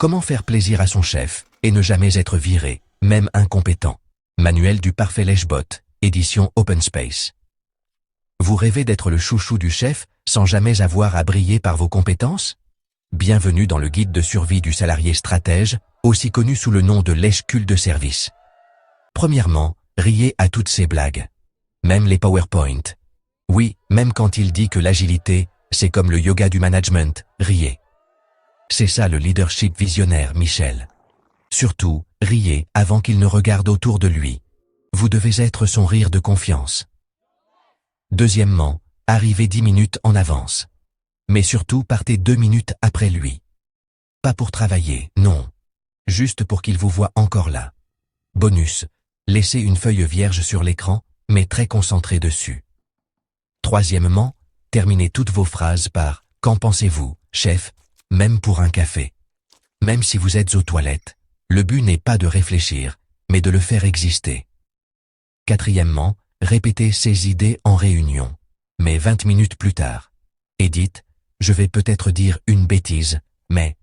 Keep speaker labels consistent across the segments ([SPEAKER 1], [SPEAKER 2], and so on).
[SPEAKER 1] Comment faire plaisir à son chef et ne jamais être viré, même incompétent. Manuel du parfait lèche-bot, édition Open Space. Vous rêvez d'être le chouchou du chef sans jamais avoir à briller par vos compétences? Bienvenue dans le guide de survie du salarié stratège, aussi connu sous le nom de lèche-cul de service. Premièrement, riez à toutes ces blagues. Même les PowerPoint. Oui, même quand il dit que l'agilité, c'est comme le yoga du management, riez. C'est ça le leadership visionnaire, Michel. Surtout, riez avant qu'il ne regarde autour de lui. Vous devez être son rire de confiance. Deuxièmement, arrivez 10 minutes en avance. Mais surtout partez 2 minutes après lui. Pas pour travailler, non. Juste pour qu'il vous voie encore là. Bonus, laissez une feuille vierge sur l'écran, mais très concentré dessus. Troisièmement, terminez toutes vos phrases par « Qu'en pensez-vous, chef ?» même pour un café. Même si vous êtes aux toilettes, le but n'est pas de réfléchir, mais de le faire exister. Quatrièmement, répétez ces idées en réunion, mais 20 minutes plus tard. Et dites « Je vais peut-être dire une bêtise, mais… »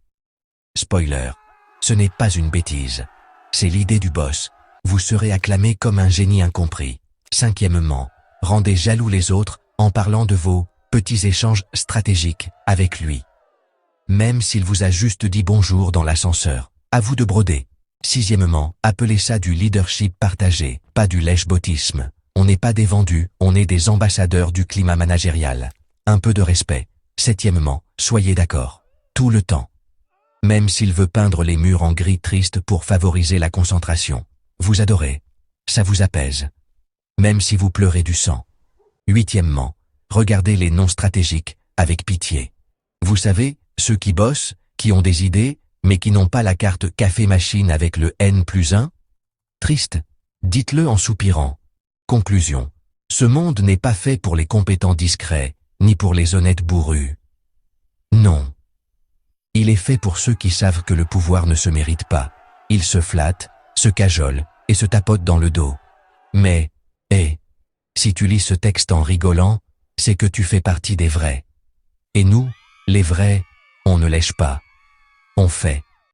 [SPEAKER 1] Spoiler, ce n'est pas une bêtise. C'est l'idée du boss. Vous serez acclamé comme un génie incompris. Cinquièmement, rendez jaloux les autres en parlant de vos petits échanges stratégiques avec lui. Même s'il vous a juste dit bonjour dans l'ascenseur, à vous de broder. Sixièmement, appelez ça du leadership partagé, pas du lèche-botisme. On n'est pas des vendus, on est des ambassadeurs du climat managérial. Un peu de respect. Septièmement, soyez d'accord. Tout le temps. Même s'il veut peindre les murs en gris triste pour favoriser la concentration. Vous adorez. Ça vous apaise. Même si vous pleurez du sang. Huitièmement, regardez les non stratégiques, avec pitié. Vous savez, ceux qui bossent, qui ont des idées, mais qui n'ont pas la carte café-machine avec le N+1? Triste. Dites-le en soupirant. Conclusion. Ce monde n'est pas fait pour les compétents discrets, ni pour les honnêtes bourrus. Non. Il est fait pour ceux qui savent que le pouvoir ne se mérite pas. Ils se flattent, se cajolent et se tapotent dans le dos. Mais, si tu lis ce texte en rigolant, c'est que tu fais partie des vrais. Et nous, les vrais, on ne lèche pas. On fait.